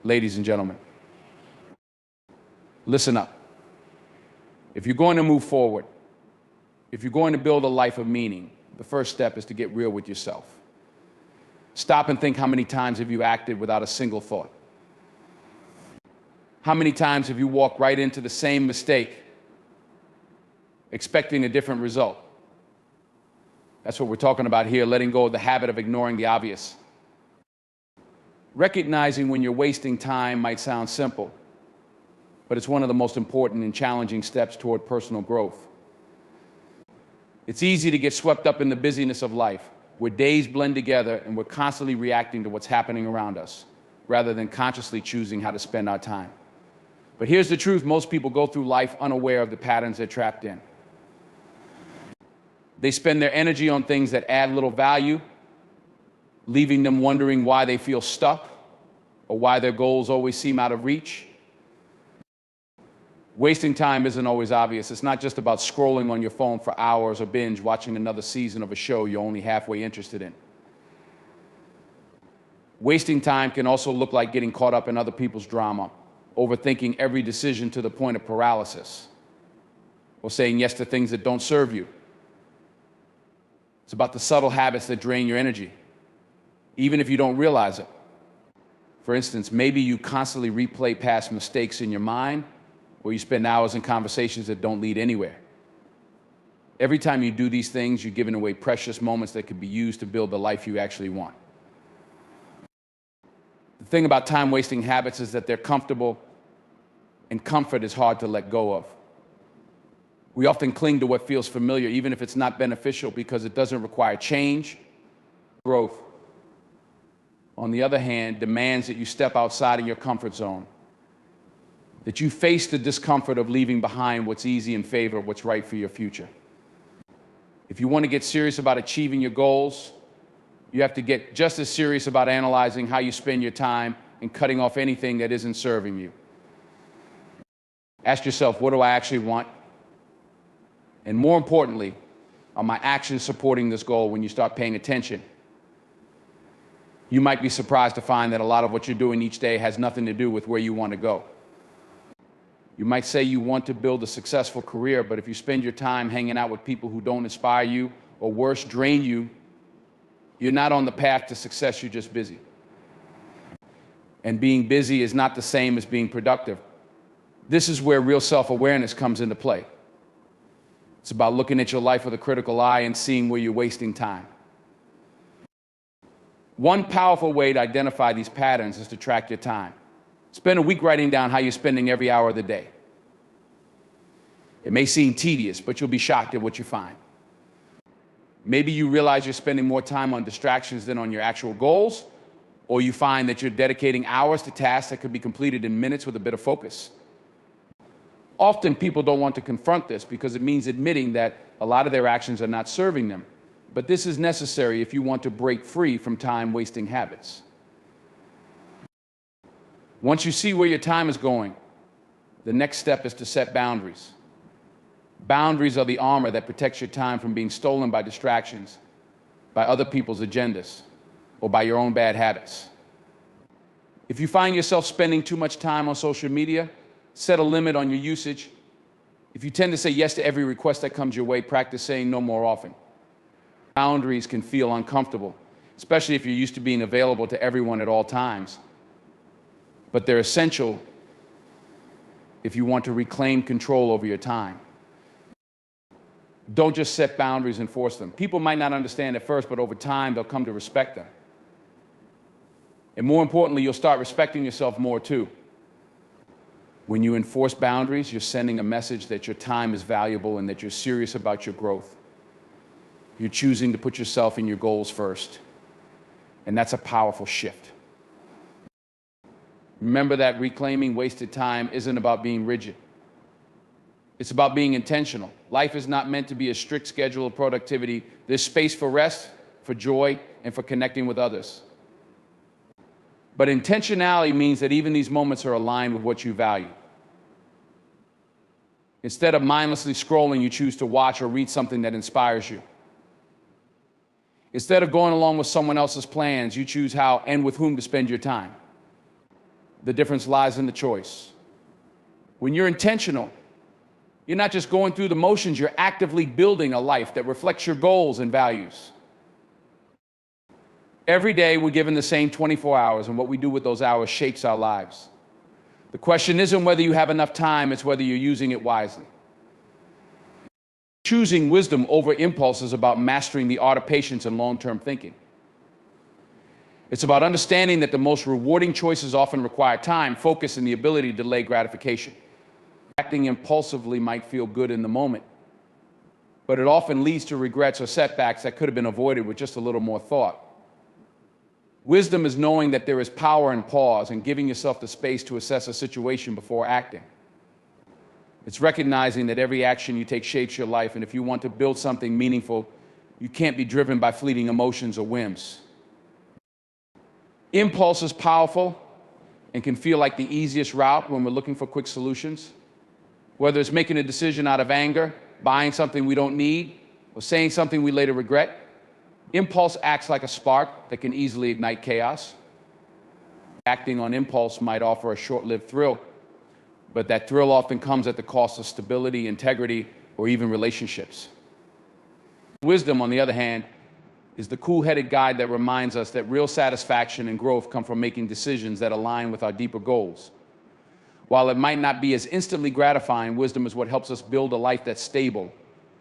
Ladies and gentlemen, listen up. If you're going to move forward, if you're going to build a life of meaning, the first step is to get real with yourself. Stop and think, how many times have you acted without a single thought? How many times have you walked right into the same mistake, expecting a different result? That's what we're talking about here, letting go of the habit of ignoring the obvious. Recognizing when you're wasting time might sound simple, but it's one of the most important and challenging steps toward personal growth. It's easy to get swept up in the busyness of life, where days blend together and we're constantly reacting to what's happening around us, rather than consciously choosing how to spend our time. But here's the truth: most people go through life unaware of the patterns they're trapped in. They spend their energy on things that add little value, leaving them wondering why they feel stuck or why their goals always seem out of reach. Wasting time isn't always obvious. It's not just about scrolling on your phone for hours or binge watching another season of a show you're only halfway interested in. Wasting time can also look like getting caught up in other people's drama, overthinking every decision to the point of paralysis, or saying yes to things that don't serve you. It's about the subtle habits that drain your energy, even if you don't realize it. For instance, maybe you constantly replay past mistakes in your mind, or you spend hours in conversations that don't lead anywhere. Every time you do these things, you're giving away precious moments that could be used to build the life you actually want. The thing about time-wasting habits is that they're comfortable, and comfort is hard to let go of. We often cling to what feels familiar, even if it's not beneficial, because it doesn't require change, growth. On the other hand, demands that you step outside of your comfort zone, that you face the discomfort of leaving behind what's easy in favor of what's right for your future. If you want to get serious about achieving your goals, you have to get just as serious about analyzing how you spend your time and cutting off anything that isn't serving you. Ask yourself, what do I actually want? And more importantly, are my actions supporting this goal? When you start paying attention, you might be surprised to find that a lot of what you're doing each day has nothing to do with where you want to go. You might say you want to build a successful career, but if you spend your time hanging out with people who don't inspire you, or worse, drain you, you're not on the path to success, you're just busy. And being busy is not the same as being productive. This is where real self-awareness comes into play. It's about looking at your life with a critical eye and seeing where you're wasting time. One powerful way to identify these patterns is to track your time. Spend a week writing down how you're spending every hour of the day. It may seem tedious, but you'll be shocked at what you find. Maybe you realize you're spending more time on distractions than on your actual goals, or you find that you're dedicating hours to tasks that could be completed in minutes with a bit of focus. Often people don't want to confront this because it means admitting that a lot of their actions are not serving them. But this is necessary if you want to break free from time-wasting habits. Once you see where your time is going, the next step is to set boundaries. Boundaries are the armor that protects your time from being stolen by distractions, by other people's agendas, or by your own bad habits. If you find yourself spending too much time on social media, set a limit on your usage. If you tend to say yes to every request that comes your way, practice saying no more often. Boundaries can feel uncomfortable, especially if you're used to being available to everyone at all times. But they're essential if you want to reclaim control over your time. Don't just set boundaries and force them. People might not understand at first, but over time, they'll come to respect them. And more importantly, you'll start respecting yourself more too. When you enforce boundaries, you're sending a message that your time is valuable and that you're serious about your growth. You're choosing to put yourself and your goals first. And that's a powerful shift. Remember that reclaiming wasted time isn't about being rigid. It's about being intentional. Life is not meant to be a strict schedule of productivity. There's space for rest, for joy, and for connecting with others. But intentionality means that even these moments are aligned with what you value. Instead of mindlessly scrolling, you choose to watch or read something that inspires you. Instead of going along with someone else's plans, you choose how and with whom to spend your time. The difference lies in the choice. When you're intentional, you're not just going through the motions, you're actively building a life that reflects your goals and values. Every day we're given the same 24 hours, and what we do with those hours shapes our lives. The question isn't whether you have enough time, it's whether you're using it wisely. Choosing wisdom over impulse is about mastering the art of patience and long-term thinking. It's about understanding that the most rewarding choices often require time, focus, and the ability to delay gratification. Acting impulsively might feel good in the moment, but it often leads to regrets or setbacks that could have been avoided with just a little more thought. Wisdom is knowing that there is power in pause and giving yourself the space to assess a situation before acting. It's recognizing that every action you take shapes your life, and if you want to build something meaningful, you can't be driven by fleeting emotions or whims. Impulse is powerful and can feel like the easiest route when we're looking for quick solutions. Whether it's making a decision out of anger, buying something we don't need, or saying something we later regret, impulse acts like a spark that can easily ignite chaos. Acting on impulse might offer a short-lived thrill, but that thrill often comes at the cost of stability, integrity, or even relationships. Wisdom, on the other hand, is the cool-headed guide that reminds us that real satisfaction and growth come from making decisions that align with our deeper goals. While it might not be as instantly gratifying, wisdom is what helps us build a life that's stable,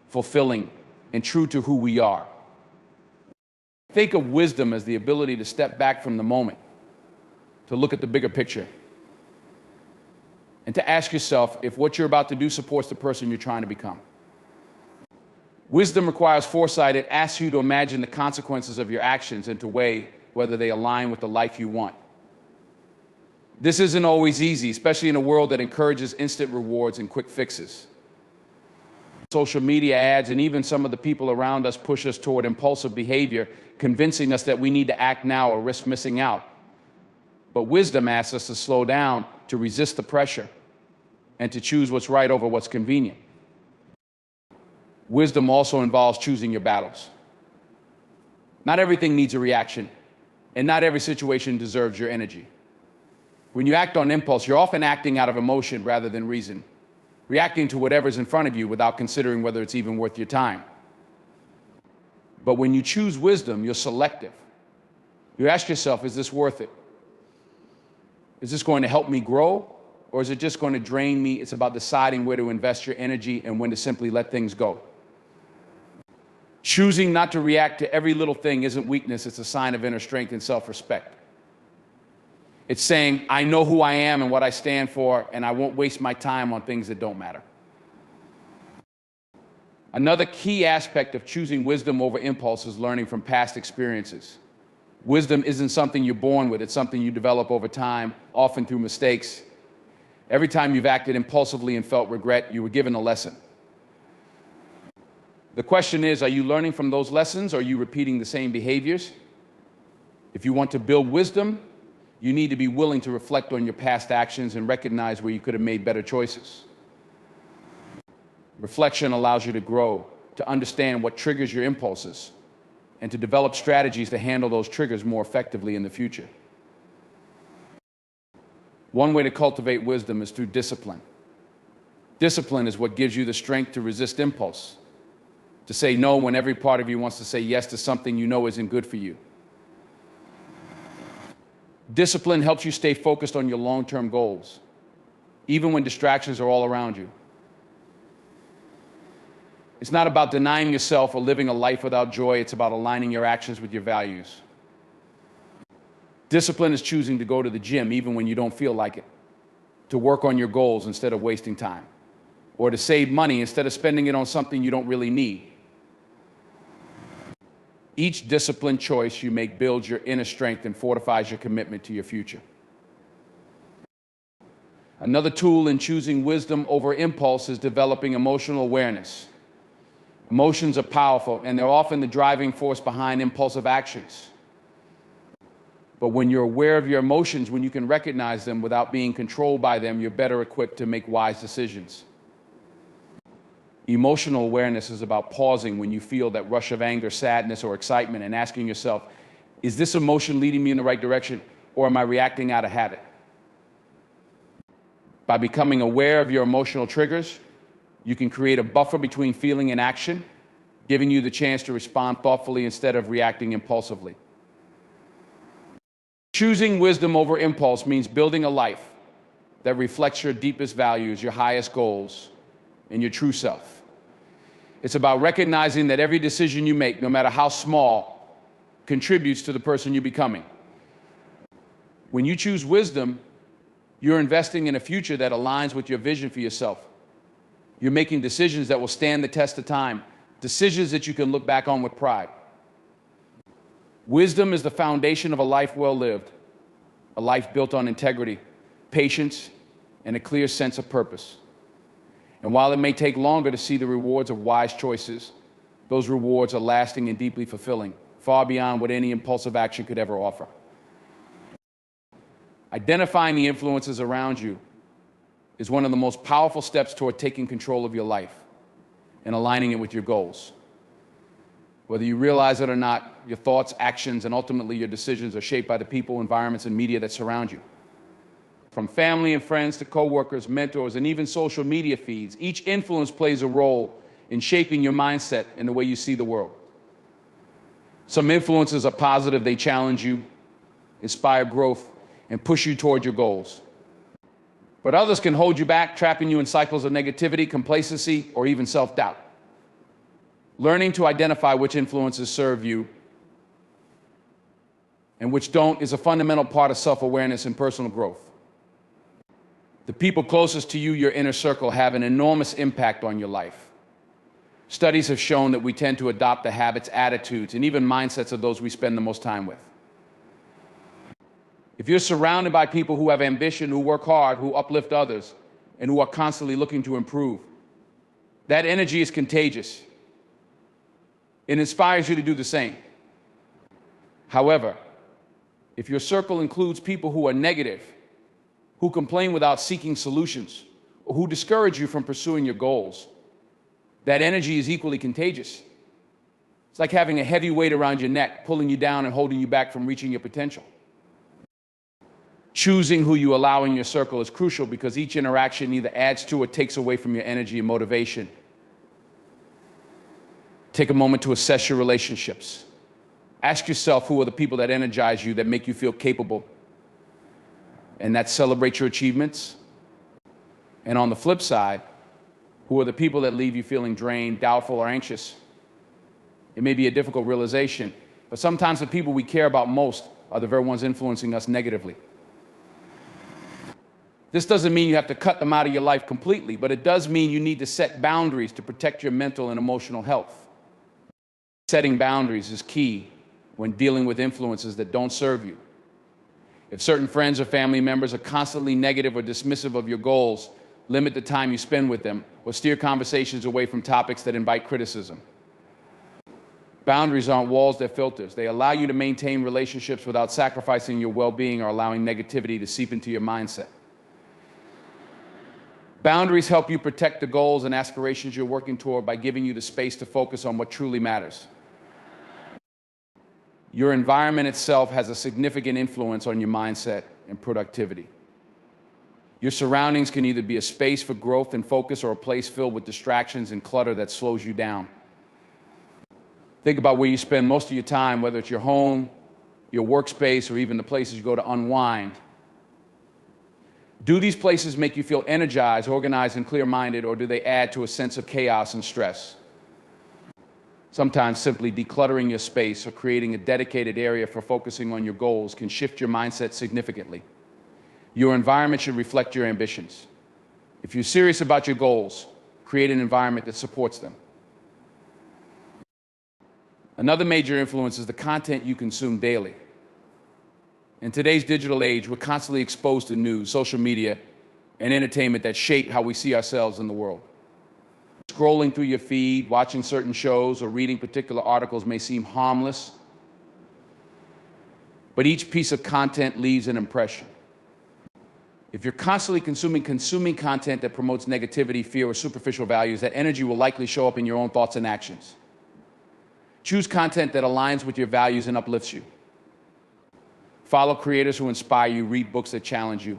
fulfilling, and true to who we are. Think of wisdom as the ability to step back from the moment, to look at the bigger picture, and to ask yourself if what you're about to do supports the person you're trying to become. Wisdom requires foresight. It asks you to imagine the consequences of your actions and to weigh whether they align with the life you want. This isn't always easy, especially in a world that encourages instant rewards and quick fixes. Social media ads and even some of the people around us push us toward impulsive behavior, convincing us that we need to act now or risk missing out. But wisdom asks us to slow down, to resist the pressure, and to choose what's right over what's convenient. Wisdom also involves choosing your battles. Not everything needs a reaction, and not every situation deserves your energy. When you act on impulse, you're often acting out of emotion rather than reason, reacting to whatever's in front of you without considering whether it's even worth your time. But when you choose wisdom, you're selective. You ask yourself, is this worth it? Is this going to help me grow, or is it just going to drain me? It's about deciding where to invest your energy and when to simply let things go. Choosing not to react to every little thing isn't weakness, it's a sign of inner strength and self-respect. It's saying, I know who I am and what I stand for, and I won't waste my time on things that don't matter. Another key aspect of choosing wisdom over impulse is learning from past experiences. Wisdom isn't something you're born with, it's something you develop over time, often through mistakes. Every time you've acted impulsively and felt regret, you were given a lesson. The question is, are you learning from those lessons, or are you repeating the same behaviors? If you want to build wisdom, you need to be willing to reflect on your past actions and recognize where you could have made better choices. Reflection allows you to grow, to understand what triggers your impulses, and to develop strategies to handle those triggers more effectively in the future. One way to cultivate wisdom is through discipline. Discipline is what gives you the strength to resist impulse, to say no when every part of you wants to say yes to something you know isn't good for you. Discipline helps you stay focused on your long-term goals, even when distractions are all around you. It's not about denying yourself or living a life without joy. It's about aligning your actions with your values. Discipline is choosing to go to the gym even when you don't feel like it, to work on your goals instead of wasting time, or to save money instead of spending it on something you don't really need. Each disciplined choice you make builds your inner strength and fortifies your commitment to your future. Another tool in choosing wisdom over impulse is developing emotional awareness. Emotions are powerful, and they're often the driving force behind impulsive actions. But when you're aware of your emotions, when you can recognize them without being controlled by them, you're better equipped to make wise decisions. Emotional awareness is about pausing when you feel that rush of anger, sadness, or excitement and asking yourself, is this emotion leading me in the right direction, or am I reacting out of habit? By becoming aware of your emotional triggers, you can create a buffer between feeling and action, giving you the chance to respond thoughtfully instead of reacting impulsively. Choosing wisdom over impulse means building a life that reflects your deepest values, your highest goals, and your true self. It's about recognizing that every decision you make, no matter how small, contributes to the person you're becoming. When you choose wisdom, you're investing in a future that aligns with your vision for yourself. You're making decisions that will stand the test of time, decisions that you can look back on with pride. Wisdom is the foundation of a life well lived, a life built on integrity, patience, and a clear sense of purpose. And while it may take longer to see the rewards of wise choices, those rewards are lasting and deeply fulfilling, far beyond what any impulsive action could ever offer. Identifying the influences around you is one of the most powerful steps toward taking control of your life and aligning it with your goals. Whether you realize it or not, your thoughts, actions, and ultimately your decisions are shaped by the people, environments, and media that surround you. From family and friends to coworkers, mentors, and even social media feeds, each influence plays a role in shaping your mindset and the way you see the world. Some influences are positive, they challenge you, inspire growth, and push you toward your goals. But others can hold you back, trapping you in cycles of negativity, complacency, or even self-doubt. Learning to identify which influences serve you and which don't is a fundamental part of self-awareness and personal growth. The people closest to you, your inner circle, have an enormous impact on your life. Studies have shown that we tend to adopt the habits, attitudes, and even mindsets of those we spend the most time with. If you're surrounded by people who have ambition, who work hard, who uplift others, and who are constantly looking to improve, that energy is contagious. It inspires you to do the same. However, if your circle includes people who are negative, who complain without seeking solutions, or who discourage you from pursuing your goals, that energy is equally contagious. It's like having a heavy weight around your neck, pulling you down and holding you back from reaching your potential. Choosing who you allow in your circle is crucial because each interaction either adds to or takes away from your energy and motivation. Take a moment to assess your relationships. Ask yourself who are the people that energize you, that make you feel capable, and that celebrate your achievements. And on the flip side, who are the people that leave you feeling drained, doubtful, or anxious? It may be a difficult realization, but sometimes the people we care about most are the very ones influencing us negatively. This doesn't mean you have to cut them out of your life completely, but it does mean you need to set boundaries to protect your mental and emotional health. Setting boundaries is key when dealing with influences that don't serve you. If certain friends or family members are constantly negative or dismissive of your goals, limit the time you spend with them or steer conversations away from topics that invite criticism. Boundaries aren't walls, they're filters. They allow you to maintain relationships without sacrificing your well-being or allowing negativity to seep into your mindset. Boundaries help you protect the goals and aspirations you're working toward by giving you the space to focus on what truly matters. Your environment itself has a significant influence on your mindset and productivity. Your surroundings can either be a space for growth and focus or a place filled with distractions and clutter that slows you down. Think about where you spend most of your time, whether it's your home, your workspace, or even the places you go to unwind. Do these places make you feel energized, organized, and clear-minded, or do they add to a sense of chaos and stress? Sometimes simply decluttering your space or creating a dedicated area for focusing on your goals can shift your mindset significantly. Your environment should reflect your ambitions. If you're serious about your goals, create an environment that supports them. Another major influence is the content you consume daily. In today's digital age, we're constantly exposed to news, social media, and entertainment that shape how we see ourselves in the world. Scrolling through your feed, watching certain shows, or reading particular articles may seem harmless, but each piece of content leaves an impression. If you're constantly consuming content that promotes negativity, fear, or superficial values, that energy will likely show up in your own thoughts and actions. Choose content that aligns with your values and uplifts you. Follow creators who inspire you, read books that challenge you,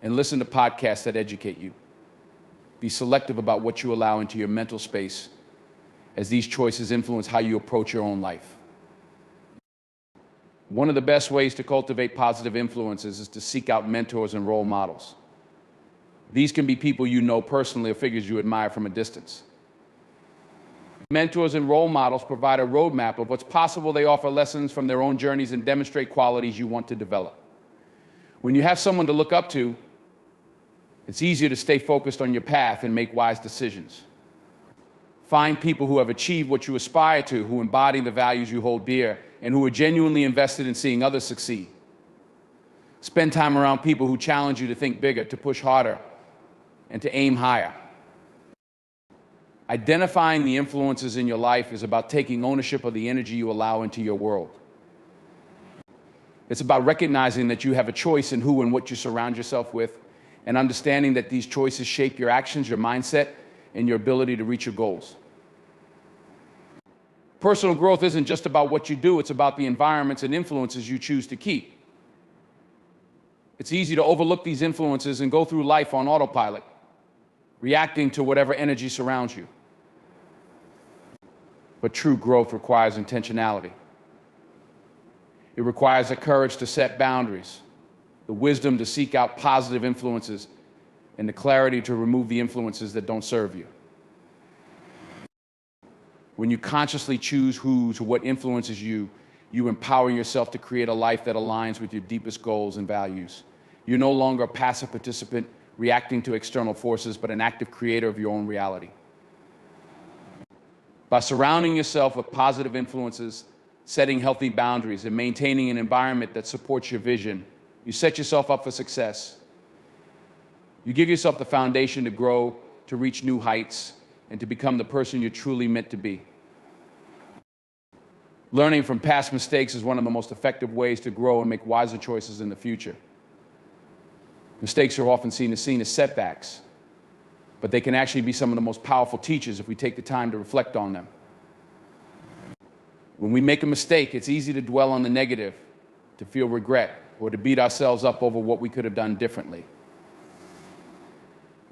and listen to podcasts that educate you. Be selective about what you allow into your mental space, as these choices influence how you approach your own life. One of the best ways to cultivate positive influences is to seek out mentors and role models. These can be people you know personally or figures you admire from a distance. Mentors and role models provide a roadmap of what's possible. They offer lessons from their own journeys and demonstrate qualities you want to develop. When you have someone to look up to, it's easier to stay focused on your path and make wise decisions. Find people who have achieved what you aspire to, who embody the values you hold dear, and who are genuinely invested in seeing others succeed. Spend time around people who challenge you to think bigger, to push harder, and to aim higher. Identifying the influences in your life is about taking ownership of the energy you allow into your world. It's about recognizing that you have a choice in who and what you surround yourself with, and understanding that these choices shape your actions, your mindset, and your ability to reach your goals. Personal growth isn't just about what you do, it's about the environments and influences you choose to keep. It's easy to overlook these influences and go through life on autopilot, reacting to whatever energy surrounds you. But true growth requires intentionality. It requires the courage to set boundaries, the wisdom to seek out positive influences, and the clarity to remove the influences that don't serve you. When you consciously choose who or what influences you, you empower yourself to create a life that aligns with your deepest goals and values. You're no longer a passive participant reacting to external forces, but an active creator of your own reality. By surrounding yourself with positive influences, setting healthy boundaries, and maintaining an environment that supports your vision, you set yourself up for success. You give yourself the foundation to grow, to reach new heights, and to become the person you're truly meant to be. Learning from past mistakes is one of the most effective ways to grow and make wiser choices in the future. Mistakes are often seen as setbacks, but they can actually be some of the most powerful teachers if we take the time to reflect on them. When we make a mistake, it's easy to dwell on the negative, to feel regret, or to beat ourselves up over what we could have done differently.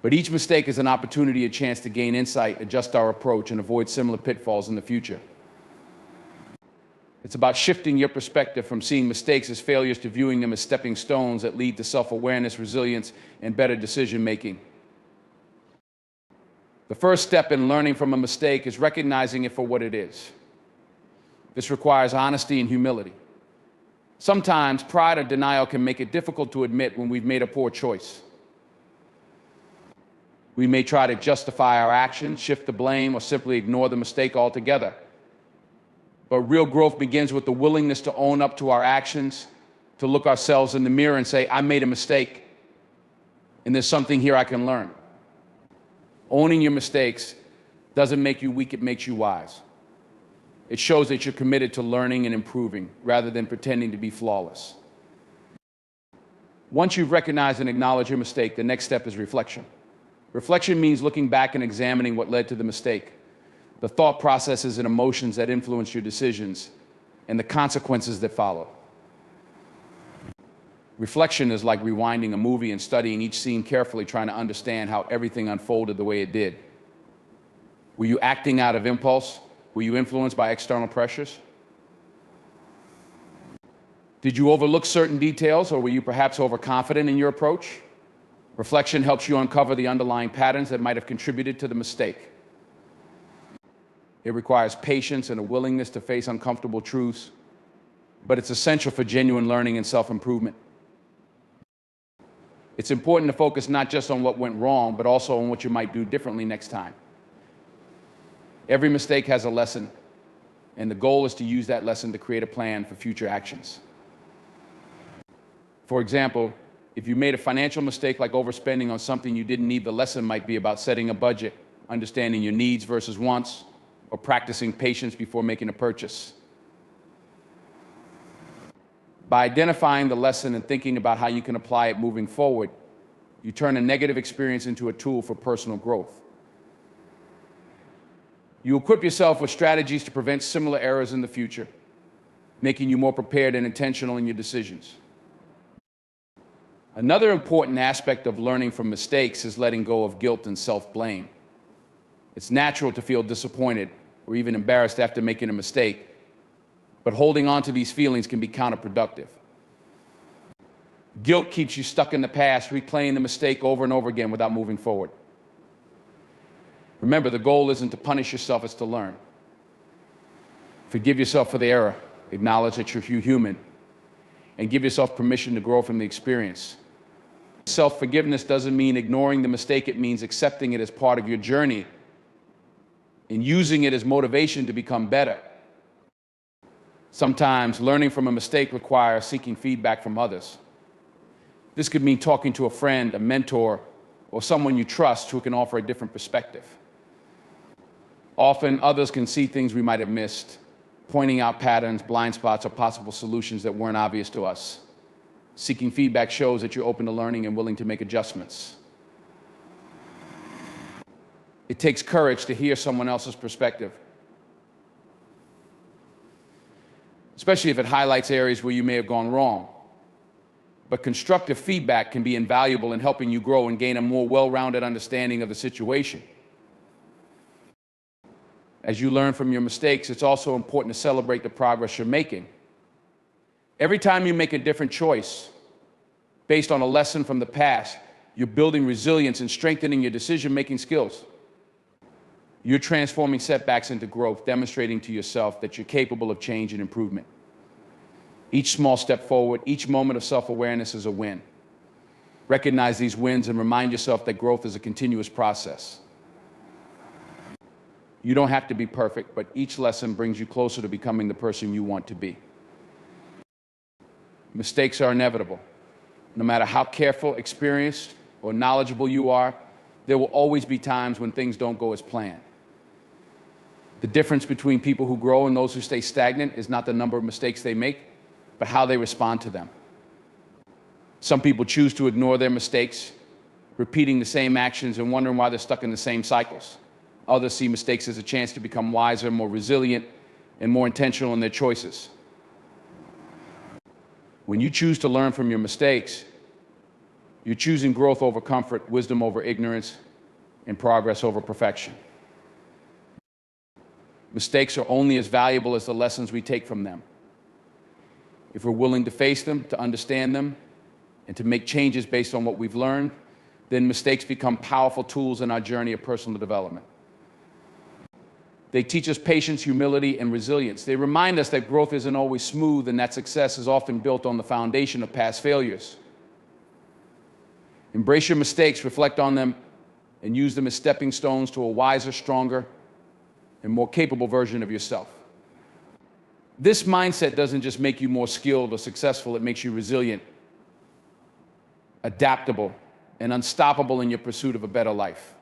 But each mistake is an opportunity, a chance to gain insight, adjust our approach, and avoid similar pitfalls in the future. It's about shifting your perspective from seeing mistakes as failures to viewing them as stepping stones that lead to self-awareness, resilience, and better decision-making. The first step in learning from a mistake is recognizing it for what it is. This requires honesty and humility. Sometimes pride or denial can make it difficult to admit when we've made a poor choice. We may try to justify our actions, shift the blame, or simply ignore the mistake altogether. But real growth begins with the willingness to own up to our actions, to look ourselves in the mirror and say, I made a mistake, and there's something here I can learn. Owning your mistakes doesn't make you weak, it makes you wise. It shows that you're committed to learning and improving, rather than pretending to be flawless. Once you've recognized and acknowledged your mistake, the next step is reflection. Reflection means looking back and examining what led to the mistake, the thought processes and emotions that influence your decisions, and the consequences that follow. Reflection is like rewinding a movie and studying each scene carefully, trying to understand how everything unfolded the way it did. Were you acting out of impulse? Were you influenced by external pressures? Did you overlook certain details, or were you perhaps overconfident in your approach? Reflection helps you uncover the underlying patterns that might have contributed to the mistake. It requires patience and a willingness to face uncomfortable truths, but it's essential for genuine learning and self-improvement. It's important to focus not just on what went wrong, but also on what you might do differently next time. Every mistake has a lesson, and the goal is to use that lesson to create a plan for future actions. For example, if you made a financial mistake like overspending on something you didn't need, the lesson might be about setting a budget, understanding your needs versus wants, or practicing patience before making a purchase. By identifying the lesson and thinking about how you can apply it moving forward, you turn a negative experience into a tool for personal growth. You equip yourself with strategies to prevent similar errors in the future, making you more prepared and intentional in your decisions. Another important aspect of learning from mistakes is letting go of guilt and self-blame. It's natural to feel disappointed or even embarrassed after making a mistake, but holding on to these feelings can be counterproductive. Guilt keeps you stuck in the past, replaying the mistake over and over again without moving forward. Remember, the goal isn't to punish yourself, it's to learn. Forgive yourself for the error, acknowledge that you're human, and give yourself permission to grow from the experience. Self-forgiveness doesn't mean ignoring the mistake, it means accepting it as part of your journey and using it as motivation to become better. Sometimes learning from a mistake requires seeking feedback from others. This could mean talking to a friend, a mentor, or someone you trust who can offer a different perspective. Often others can see things we might have missed, pointing out patterns, blind spots, or possible solutions that weren't obvious to us. Seeking feedback shows that you're open to learning and willing to make adjustments. It takes courage to hear someone else's perspective, especially if it highlights areas where you may have gone wrong. But constructive feedback can be invaluable in helping you grow and gain a more well-rounded understanding of the situation. As you learn from your mistakes, it's also important to celebrate the progress you're making. Every time you make a different choice based on a lesson from the past, you're building resilience and strengthening your decision-making skills. You're transforming setbacks into growth, demonstrating to yourself that you're capable of change and improvement. Each small step forward, each moment of self-awareness is a win. Recognize these wins and remind yourself that growth is a continuous process. You don't have to be perfect, but each lesson brings you closer to becoming the person you want to be. Mistakes are inevitable. No matter how careful, experienced, or knowledgeable you are, there will always be times when things don't go as planned. The difference between people who grow and those who stay stagnant is not the number of mistakes they make, but how they respond to them. Some people choose to ignore their mistakes, repeating the same actions and wondering why they're stuck in the same cycles. Others see mistakes as a chance to become wiser, more resilient, and more intentional in their choices. When you choose to learn from your mistakes, you're choosing growth over comfort, wisdom over ignorance, and progress over perfection. Mistakes are only as valuable as the lessons we take from them. If we're willing to face them, to understand them, and to make changes based on what we've learned, then mistakes become powerful tools in our journey of personal development. They teach us patience, humility, and resilience. They remind us that growth isn't always smooth and that success is often built on the foundation of past failures. Embrace your mistakes, reflect on them, and use them as stepping stones to a wiser, stronger, and more capable version of yourself. This mindset doesn't just make you more skilled or successful, it makes you resilient, adaptable, and unstoppable in your pursuit of a better life.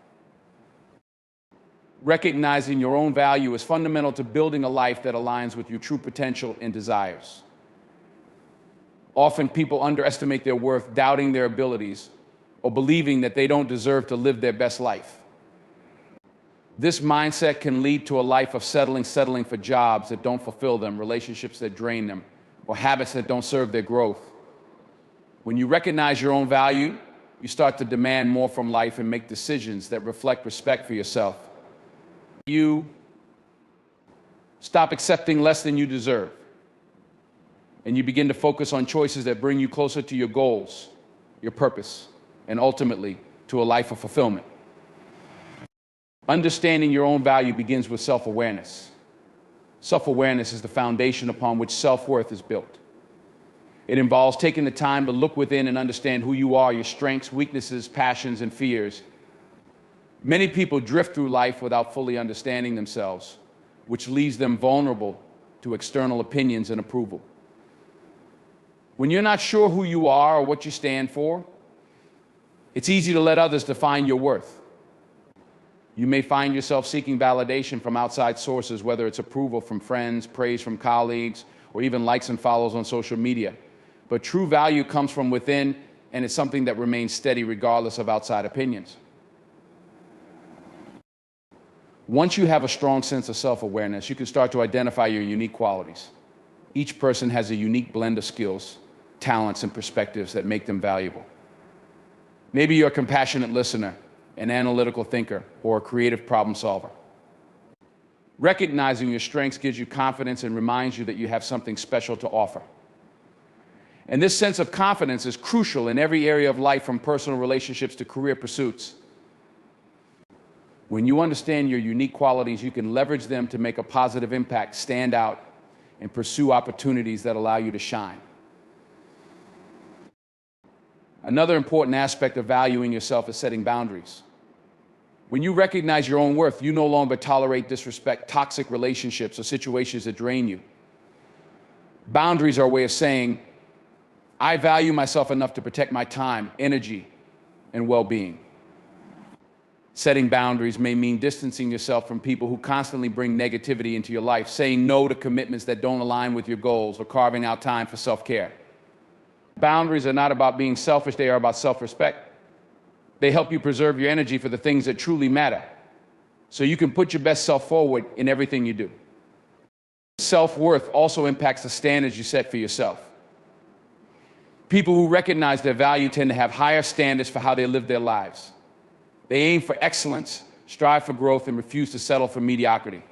Recognizing your own value is fundamental to building a life that aligns with your true potential and desires. Often people underestimate their worth, doubting their abilities, or believing that they don't deserve to live their best life. This mindset can lead to a life of settling for jobs that don't fulfill them, relationships that drain them, or habits that don't serve their growth. When you recognize your own value, you start to demand more from life and make decisions that reflect respect for yourself. You stop accepting less than you deserve, and you begin to focus on choices that bring you closer to your goals, your purpose, and ultimately to a life of fulfillment. Understanding your own value begins with self-awareness. Self-awareness is the foundation upon which self-worth is built. It involves taking the time to look within and understand who you are, your strengths, weaknesses, passions, and fears. Many people drift through life without fully understanding themselves, which leaves them vulnerable to external opinions and approval. When you're not sure who you are or what you stand for, it's easy to let others define your worth. You may find yourself seeking validation from outside sources, whether it's approval from friends, praise from colleagues, or even likes and follows on social media. But true value comes from within, and it's something that remains steady regardless of outside opinions. Once you have a strong sense of self-awareness, you can start to identify your unique qualities. Each person has a unique blend of skills, talents, and perspectives that make them valuable. Maybe you're a compassionate listener, an analytical thinker, or a creative problem solver. Recognizing your strengths gives you confidence and reminds you that you have something special to offer. And this sense of confidence is crucial in every area of life, from personal relationships to career pursuits. When you understand your unique qualities, you can leverage them to make a positive impact, stand out, and pursue opportunities that allow you to shine. Another important aspect of valuing yourself is setting boundaries. When you recognize your own worth, you no longer tolerate disrespect, toxic relationships, or situations that drain you. Boundaries are a way of saying, I value myself enough to protect my time, energy, and well-being. Setting boundaries may mean distancing yourself from people who constantly bring negativity into your life, saying no to commitments that don't align with your goals, or carving out time for self-care. Boundaries are not about being selfish, they are about self-respect. They help you preserve your energy for the things that truly matter, so you can put your best self forward in everything you do. Self-worth also impacts the standards you set for yourself. People who recognize their value tend to have higher standards for how they live their lives. They aim for excellence, strive for growth, and refuse to settle for mediocrity.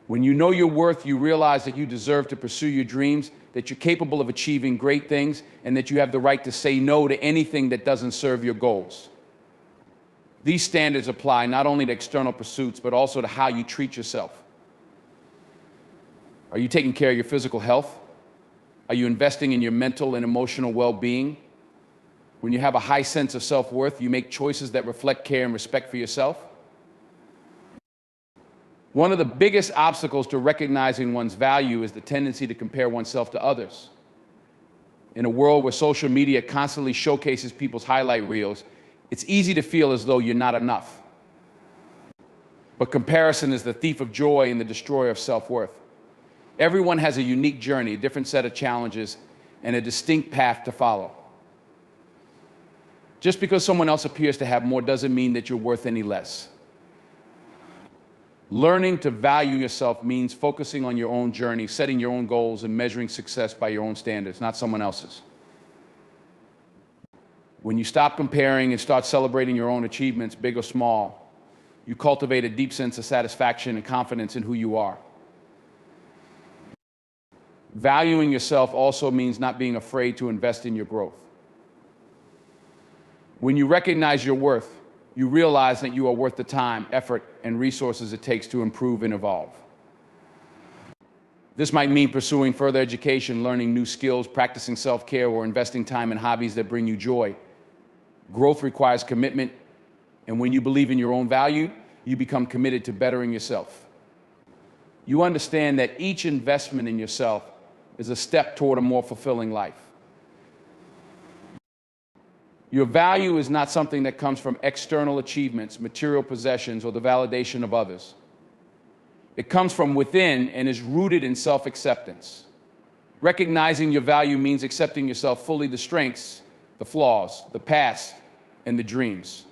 When you know your worth, you realize that you deserve to pursue your dreams, that you're capable of achieving great things, and that you have the right to say no to anything that doesn't serve your goals. These standards apply not only to external pursuits, but also to how you treat yourself. Are you taking care of your physical health? Are you investing in your mental and emotional well-being? When you have a high sense of self-worth, you make choices that reflect care and respect for yourself. One of the biggest obstacles to recognizing one's value is the tendency to compare oneself to others. In a world where social media constantly showcases people's highlight reels, it's easy to feel as though you're not enough. But comparison is the thief of joy and the destroyer of self-worth. Everyone has a unique journey, a different set of challenges, and a distinct path to follow. Just because someone else appears to have more doesn't mean that you're worth any less. Learning to value yourself means focusing on your own journey, setting your own goals, and measuring success by your own standards, not someone else's. When you stop comparing and start celebrating your own achievements, big or small, you cultivate a deep sense of satisfaction and confidence in who you are. Valuing yourself also means not being afraid to invest in your growth. When you recognize your worth, you realize that you are worth the time, effort, and resources it takes to improve and evolve. This might mean pursuing further education, learning new skills, practicing self-care, or investing time in hobbies that bring you joy. Growth requires commitment, and when you believe in your own value, you become committed to bettering yourself. You understand that each investment in yourself is a step toward a more fulfilling life. Your value is not something that comes from external achievements, material possessions, or the validation of others. It comes from within and is rooted in self-acceptance. Recognizing your value means accepting yourself fully, the strengths, the flaws, the past, and the dreams.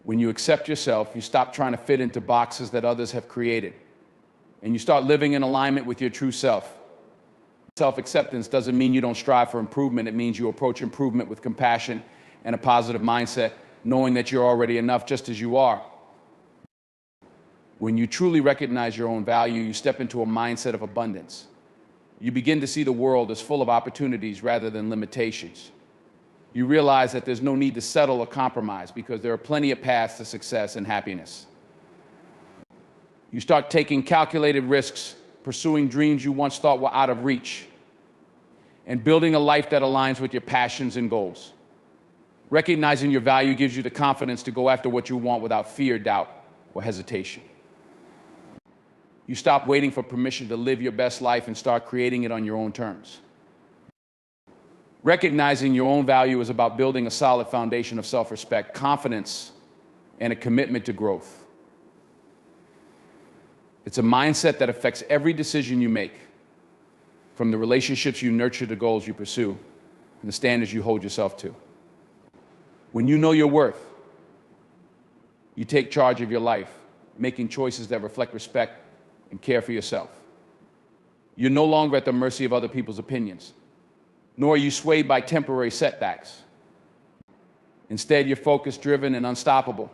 When you accept yourself, you stop trying to fit into boxes that others have created, and you start living in alignment with your true self. Self-acceptance doesn't mean you don't strive for improvement. It means you approach improvement with compassion and a positive mindset, knowing that you're already enough just as you are. When you truly recognize your own value, you step into a mindset of abundance. You begin to see the world as full of opportunities rather than limitations. You realize that there's no need to settle or compromise because there are plenty of paths to success and happiness. You start taking calculated risks, pursuing dreams you once thought were out of reach, and building a life that aligns with your passions and goals. Recognizing your value gives you the confidence to go after what you want without fear, doubt, or hesitation. You stop waiting for permission to live your best life and start creating it on your own terms. Recognizing your own value is about building a solid foundation of self-respect, confidence, and a commitment to growth. It's a mindset that affects every decision you make, from the relationships you nurture to goals you pursue, and the standards you hold yourself to. When you know your worth, you take charge of your life, making choices that reflect respect and care for yourself. You're no longer at the mercy of other people's opinions, nor are you swayed by temporary setbacks. Instead, you're focused, driven, and unstoppable,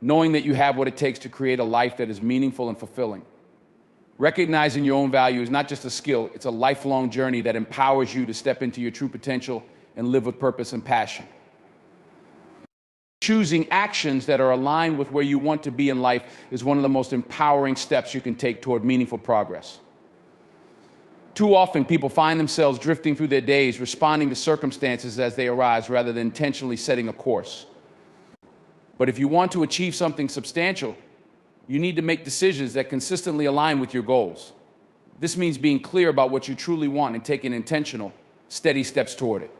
knowing that you have what it takes to create a life that is meaningful and fulfilling. Recognizing your own value is not just a skill, it's a lifelong journey that empowers you to step into your true potential and live with purpose and passion. Choosing actions that are aligned with where you want to be in life is one of the most empowering steps you can take toward meaningful progress. Too often, people find themselves drifting through their days, responding to circumstances as they arise, rather than intentionally setting a course. But if you want to achieve something substantial, you need to make decisions that consistently align with your goals. This means being clear about what you truly want and taking intentional, steady steps toward it.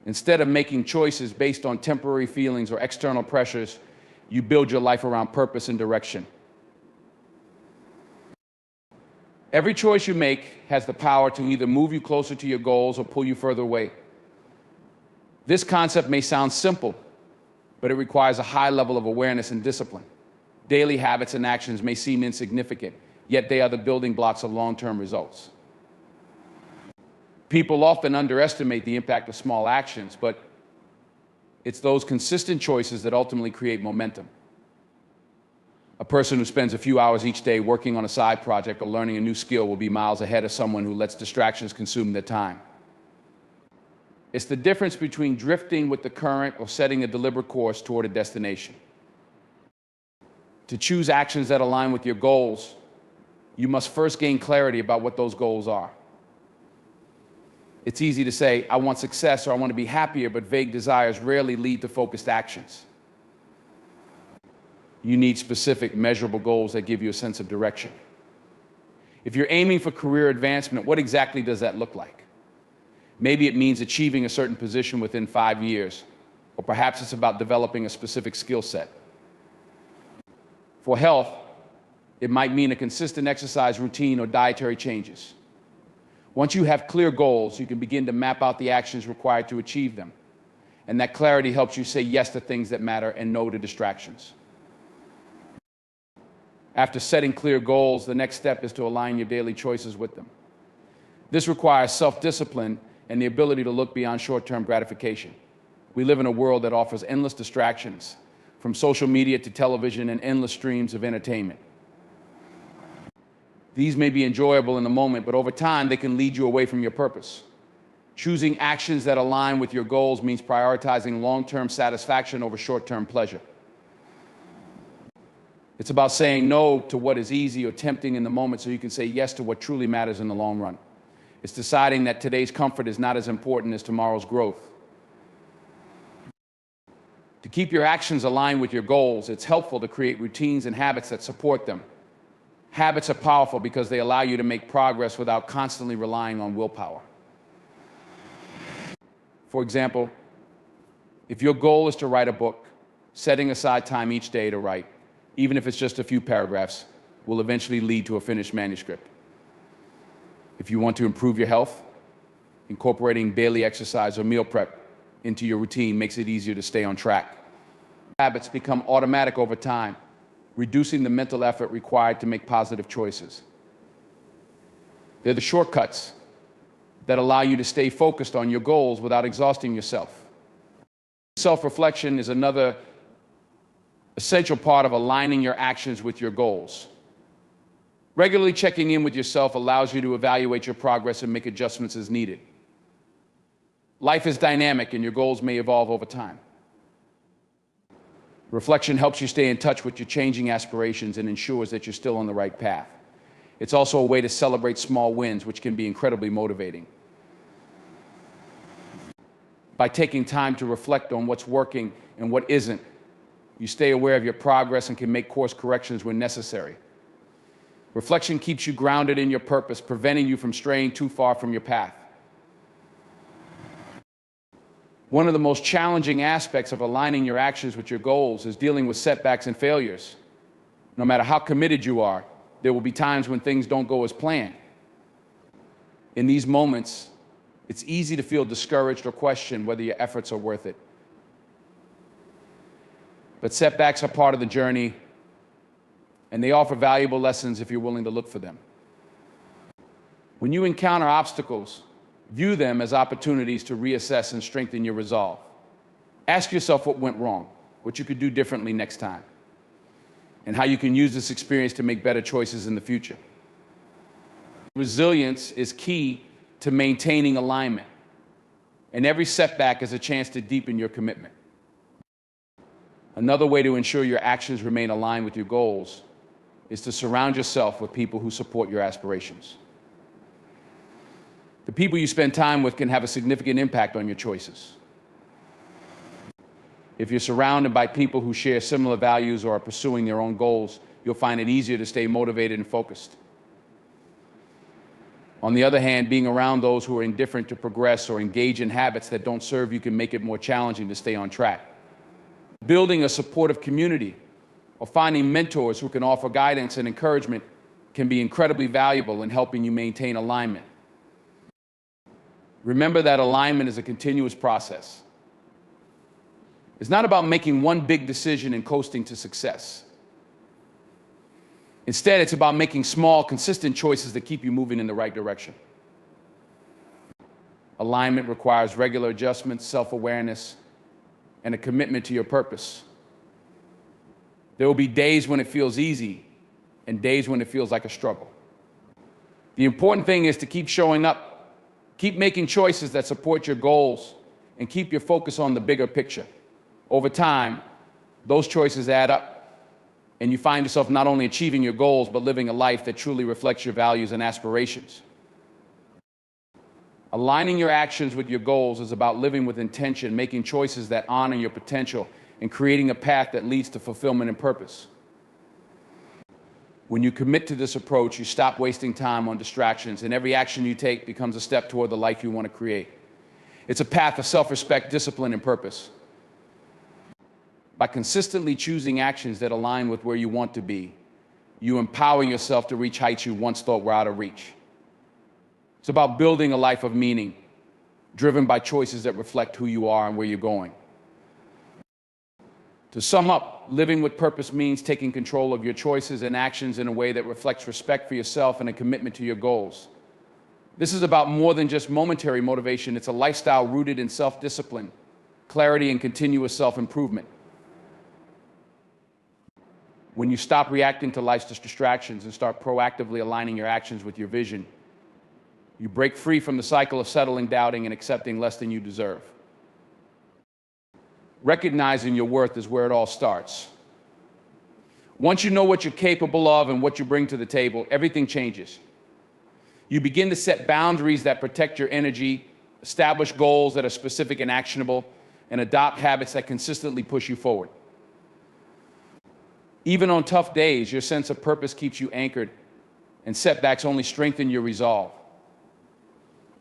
Instead of making choices based on temporary feelings or external pressures, you build your life around purpose and direction. Every choice you make has the power to either move you closer to your goals or pull you further away. This concept may sound simple, but it requires a high level of awareness and discipline. Daily habits and actions may seem insignificant, yet they are the building blocks of long-term results. People often underestimate the impact of small actions, but it's those consistent choices that ultimately create momentum. A person who spends a few hours each day working on a side project or learning a new skill will be miles ahead of someone who lets distractions consume their time. It's the difference between drifting with the current or setting a deliberate course toward a destination. To choose actions that align with your goals, you must first gain clarity about what those goals are. It's easy to say, I want success or I want to be happier, but vague desires rarely lead to focused actions. You need specific, measurable goals that give you a sense of direction. If you're aiming for career advancement, what exactly does that look like? Maybe it means achieving a certain position within 5 years, or perhaps it's about developing a specific skill set. For health, it might mean a consistent exercise routine or dietary changes. Once you have clear goals, you can begin to map out the actions required to achieve them. And that clarity helps you say yes to things that matter and no to distractions. After setting clear goals, the next step is to align your daily choices with them. This requires self-discipline and the ability to look beyond short-term gratification. We live in a world that offers endless distractions, from social media to television and endless streams of entertainment. These may be enjoyable in the moment, but over time, they can lead you away from your purpose. Choosing actions that align with your goals means prioritizing long-term satisfaction over short-term pleasure. It's about saying no to what is easy or tempting in the moment so you can say yes to what truly matters in the long run. It's deciding that today's comfort is not as important as tomorrow's growth. To keep your actions aligned with your goals, it's helpful to create routines and habits that support them. Habits are powerful because they allow you to make progress without constantly relying on willpower. For example, if your goal is to write a book, setting aside time each day to write, even if it's just a few paragraphs, will eventually lead to a finished manuscript. If you want to improve your health, incorporating daily exercise or meal prep into your routine makes it easier to stay on track. Habits become automatic over time, reducing the mental effort required to make positive choices. They're the shortcuts that allow you to stay focused on your goals without exhausting yourself. Self-reflection is another essential part of aligning your actions with your goals. Regularly checking in with yourself allows you to evaluate your progress and make adjustments as needed. Life is dynamic and your goals may evolve over time. Reflection helps you stay in touch with your changing aspirations and ensures that you're still on the right path. It's also a way to celebrate small wins, which can be incredibly motivating. By taking time to reflect on what's working and what isn't, you stay aware of your progress and can make course corrections when necessary. Reflection keeps you grounded in your purpose, preventing you from straying too far from your path. One of the most challenging aspects of aligning your actions with your goals is dealing with setbacks and failures. No matter how committed you are, there will be times when things don't go as planned. In these moments, it's easy to feel discouraged or question whether your efforts are worth it. But setbacks are part of the journey, and they offer valuable lessons if you're willing to look for them. When you encounter obstacles, View them as opportunities to reassess and strengthen your resolve. Ask yourself what went wrong, what you could do differently next time, and how you can use this experience to make better choices in the future. Resilience is key to maintaining alignment, and every setback is a chance to deepen your commitment. Another way to ensure your actions remain aligned with your goals is to surround yourself with people who support your aspirations. The people you spend time with can have a significant impact on your choices. If you're surrounded by people who share similar values or are pursuing their own goals, you'll find it easier to stay motivated and focused. On the other hand, being around those who are indifferent to progress or engage in habits that don't serve you can make it more challenging to stay on track. Building a supportive community or finding mentors who can offer guidance and encouragement can be incredibly valuable in helping you maintain alignment. Remember that alignment is a continuous process. It's not about making one big decision and coasting to success. Instead, it's about making small, consistent choices that keep you moving in the right direction. Alignment requires regular adjustments, self-awareness, and a commitment to your purpose. There will be days when it feels easy and days when it feels like a struggle. The important thing is to keep showing up, keep making choices that support your goals, and keep your focus on the bigger picture. Over time, those choices add up, and you find yourself not only achieving your goals, but living a life that truly reflects your values and aspirations. Aligning your actions with your goals is about living with intention, making choices that honor your potential, and creating a path that leads to fulfillment and purpose. When you commit to this approach, you stop wasting time on distractions, and every action you take becomes a step toward the life you want to create. It's a path of self-respect, discipline, and purpose. By consistently choosing actions that align with where you want to be, you empower yourself to reach heights you once thought were out of reach. It's about building a life of meaning, driven by choices that reflect who you are and where you're going. To sum up, living with purpose means taking control of your choices and actions in a way that reflects respect for yourself and a commitment to your goals. This is about more than just momentary motivation. It's a lifestyle rooted in self-discipline, clarity, and continuous self-improvement. When you stop reacting to life's distractions and start proactively aligning your actions with your vision, you break free from the cycle of settling, doubting, and accepting less than you deserve. Recognizing your worth is where it all starts. Once you know what you're capable of and what you bring to the table, everything changes. You begin to set boundaries that protect your energy, establish goals that are specific and actionable, and adopt habits that consistently push you forward. Even on tough days, your sense of purpose keeps you anchored, and setbacks only strengthen your resolve.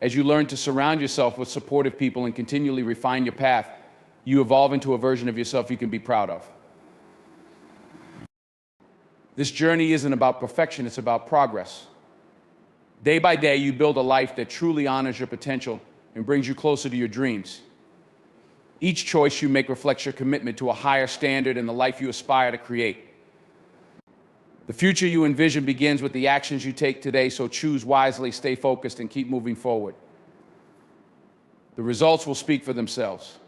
As you learn to surround yourself with supportive people and continually refine your path, you evolve into a version of yourself you can be proud of. This journey isn't about perfection, it's about progress. Day by day, you build a life that truly honors your potential and brings you closer to your dreams. Each choice you make reflects your commitment to a higher standard and the life you aspire to create. The future you envision begins with the actions you take today, so choose wisely, stay focused, and keep moving forward. The results will speak for themselves.